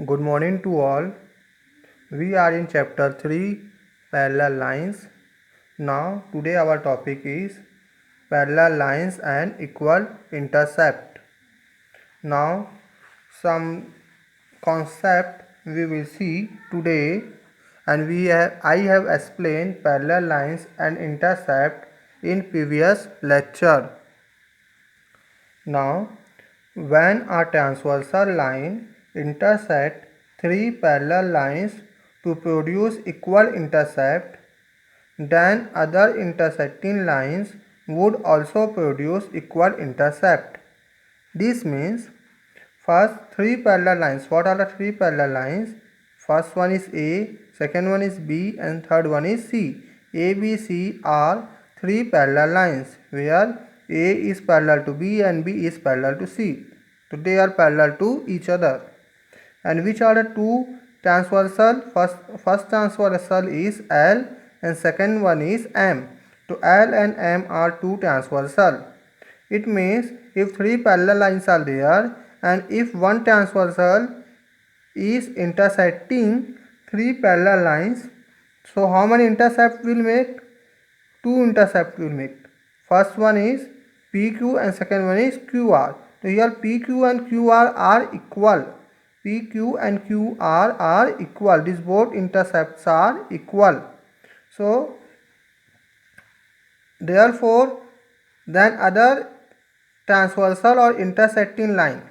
Good morning to all. We are in chapter 3 parallel lines. Now, today our topic is parallel lines and equal intercept. Now, some concept we will see today, and I have explained parallel lines and intercept in previous lecture. Now, when a transversal line intersects three parallel lines to produce equal intercept, then other intersecting lines would also produce equal intercept. This means first three parallel lines. What are the three parallel lines? First one is A, second one is B, and third one is C. A, B, C are three parallel lines where A is parallel to B and B is parallel to C. So they are parallel to each other. And which are the two transversal? First transversal is L and second one is M. So L and M are two transversal. It means if three parallel lines are there and if one transversal is intersecting three parallel lines, so how many intercept will make? Two intercept will make. First one is PQ and second one is QR. So here PQ and QR are equal. PQ and QR are equal. These both intercepts are equal. So therefore then other transversal or intersecting line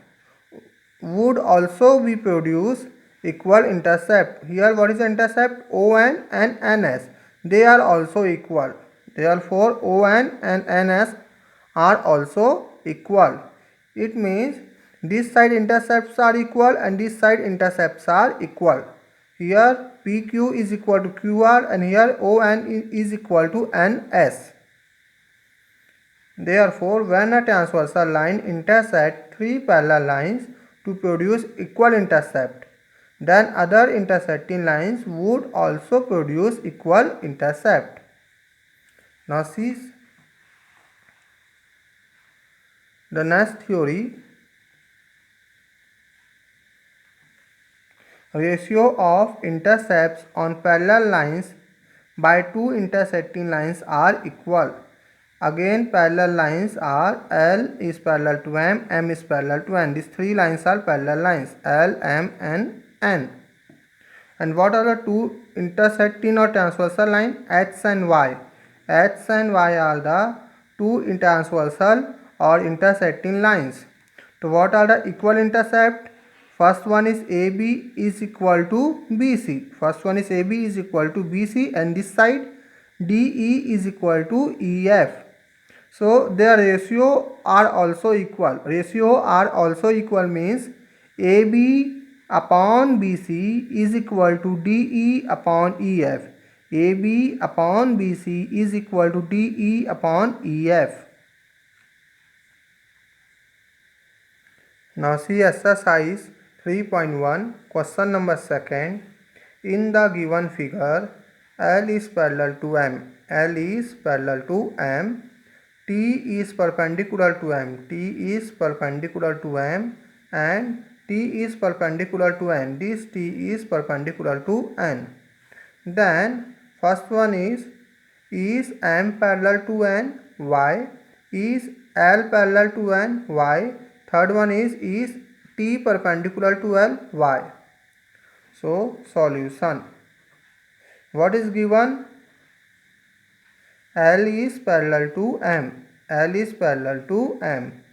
would also be produce equal intercept. Here what is the intercept? ON and NS. They are also equal. Therefore ON and NS are also equal. It means this side intercepts are equal and this side intercepts are equal. Here PQ is equal to QR and here ON is equal to NS. Therefore, when a transversal line intersects three parallel lines to produce equal intercept, then other intersecting lines would also produce equal intercept. Now see the next theory. Ratio of intercepts on parallel lines by two intersecting lines are equal. Again parallel lines are L is parallel to M, M is parallel to N. These three lines are parallel lines L, M and N. And what are the two intersecting or transversal line? X and Y. X and Y are the two transversal or intersecting lines. So what are the equal intercept? First one is AB is equal to BC. First one is AB is equal to BC and this side DE is equal to EF. So their ratio are also equal. Ratio are also equal means AB upon BC is equal to DE upon EF. AB upon BC is equal to DE upon EF. Now see exercise 3.1 question number 2. In the given figure, L is parallel to M. L is parallel to M. T is perpendicular to M. T is perpendicular to M and T is perpendicular to N. This T is perpendicular to N. Then first one is M parallel to N? Why? Is L parallel to N? Why? Third one is T perpendicular to L? Why? So solution. What is given? L is parallel to M. L is parallel to M.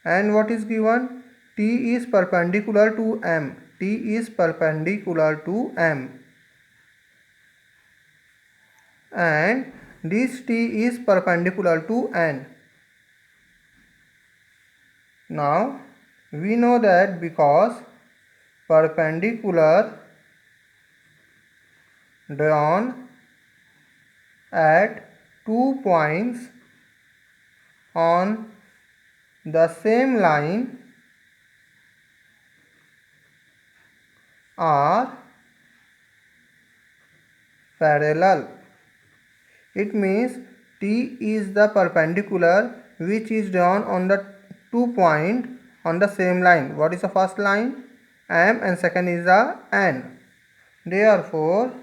And what is given? T is perpendicular to M. T is perpendicular to M. And this T is perpendicular to N. Now we know that because perpendicular drawn at 2 points on the same line are parallel. It means T is the perpendicular which is drawn on the 2 point on the same line. What is the first line? m and second is the n. Therefore,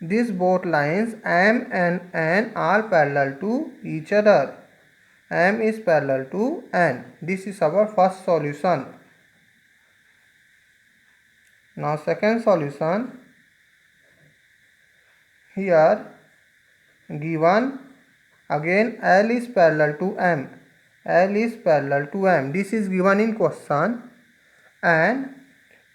these both lines m and n are parallel to each other. M is parallel to n. This is our first solution. Now second solution. Here given again L is parallel to M. L is parallel to M. This is given in question, and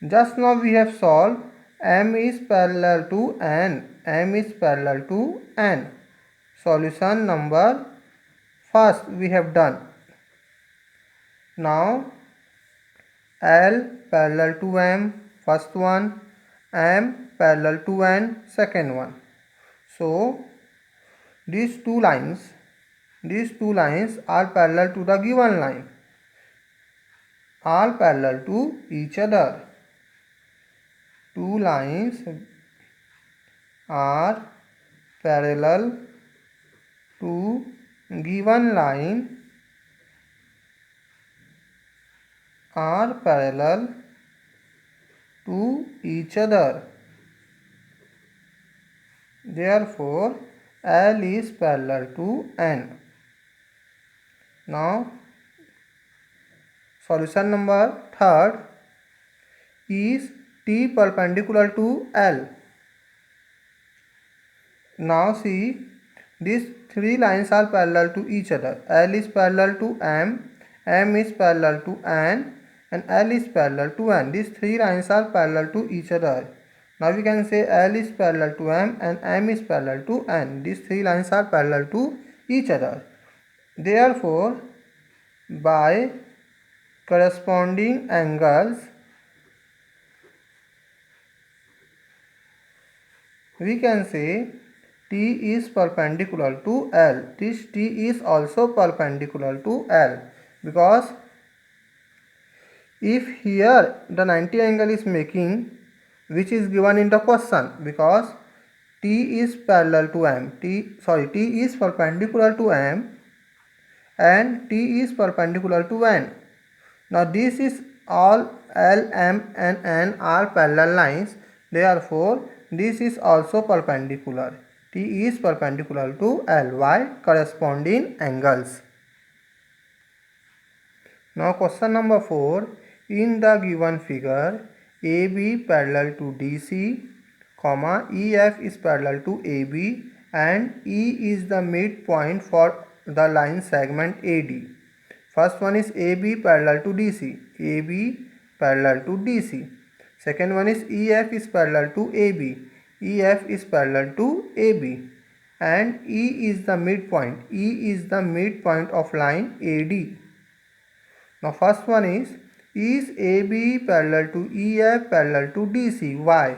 just now we have solved M is parallel to N. M is parallel to N. Solution number first we have done. Now L parallel to M, first one, M parallel to N, second one. So these two lines are parallel to the given line, are parallel to each other. Two lines are parallel to given line, are parallel to each other. Therefore, L is parallel to N. Now, solution number third is T perpendicular to L. Now see, these three lines are parallel to each other. L is parallel to M, M is parallel to N, and L is parallel to N. These three lines are parallel to each other. Now we can say L is parallel to M and M is parallel to N. These three lines are parallel to each other. Therefore, by corresponding angles, we can say T is perpendicular to L. This T is also perpendicular to L, because if here the 90 angle is making, which is given in the question, because T is parallel to M, T is perpendicular to M and T is perpendicular to N. Now this is all L, M and N are parallel lines. Therefore, this is also perpendicular. T is perpendicular to L by corresponding angles. Now question number 4. In the given figure, AB parallel to DC, EF is parallel to AB and E is the midpoint for the line segment AD. First one is AB parallel to DC. AB parallel to DC. Second one is EF is parallel to AB. EF is parallel to AB. And E is the midpoint. E is the midpoint of line AD. Now first one is AB parallel to EF parallel to DC? Why?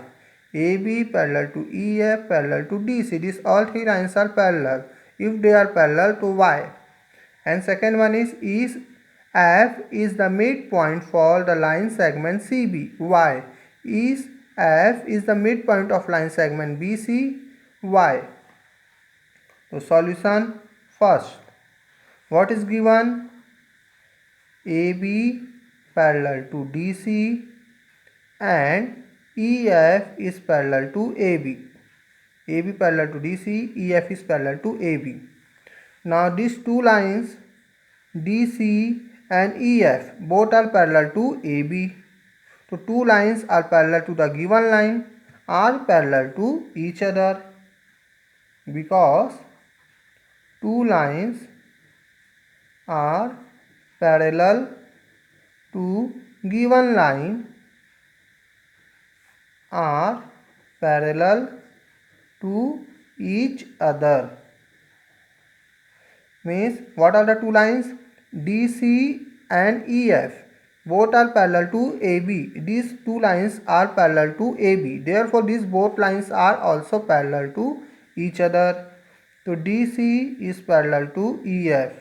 AB parallel to EF parallel to DC. These all three lines are parallel. If they are parallel to Y. And second one is F is the midpoint for the line segment CB. Why? Is F is the midpoint of line segment BC. Why? So solution first. What is given? AB parallel to DC and EF is parallel to AB. AB parallel to DC, EF is parallel to AB. Now these two lines DC and EF both are parallel to AB. So two lines are parallel to the given line, are parallel to each other, because two lines are parallel to given line, are parallel to each other. Means what are the two lines? DC and EF both are parallel to AB. These two lines are parallel to AB. Therefore, these both lines are also parallel to each other. So DC is parallel to EF.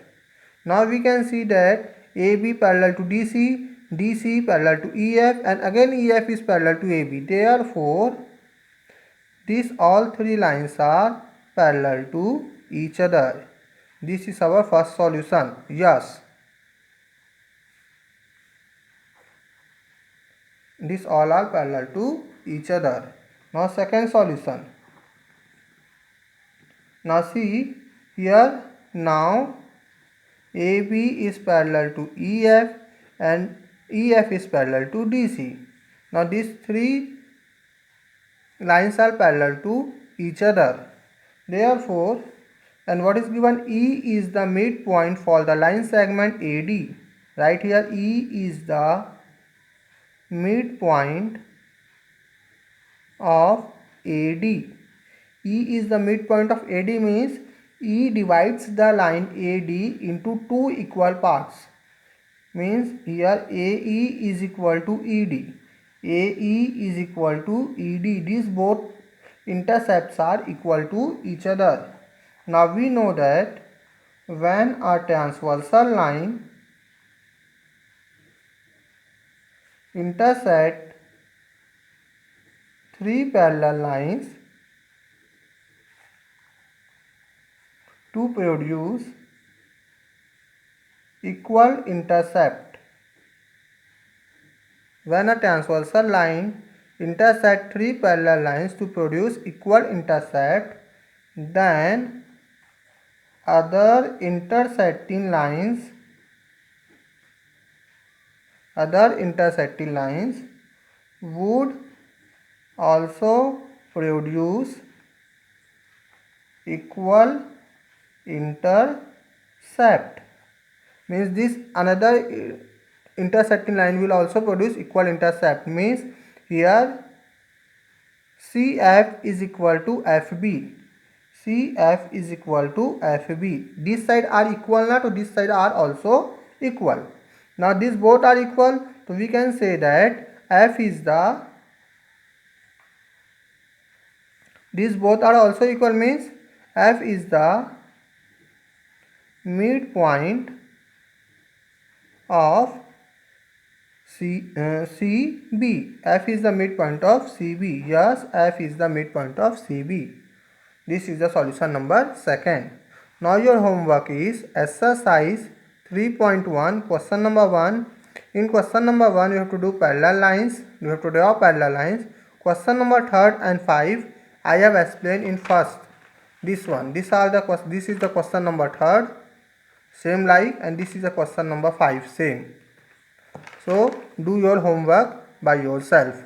Now we can see that AB parallel to DC, DC parallel to EF, and again EF is parallel to AB. Therefore, these all three lines are parallel to each other. This is our first solution. Yes. These all are parallel to each other. Now second solution. Now see here, now AB is parallel to EF and EF is parallel to DC. Now these three lines are parallel to each other. Therefore, and what is given, E is the midpoint for the line segment AD. Right here, E is the midpoint of AD. E is the midpoint of AD means E divides the line AD into two equal parts. Means here AE is equal to ED. AE is equal to ED. These both intercepts are equal to each other. Now we know that when a transversal line intersect three parallel lines to produce equal intercept. When a transversal line intersect three parallel lines to produce equal intercept, then other intersecting lines would also produce equal intercept. Means this another intersecting line will also produce equal intercept. Means here CF is equal to FB. CF is equal to FB. This side are equal now, to this side are also equal. Now these both are equal, so we can say that F is the, these both are also equal means F is the midpoint of CB. F is the midpoint of CB. Yes, F is the midpoint of CB. This is the solution number second. Now your homework is exercise 3.1, question number 1. In question number 1, you have to do parallel lines. You have to draw parallel lines. Question number 3 and 5, I have explained in first. This one. This is the question number 3, same like, and this is the question number 5, same. So do your homework by yourself.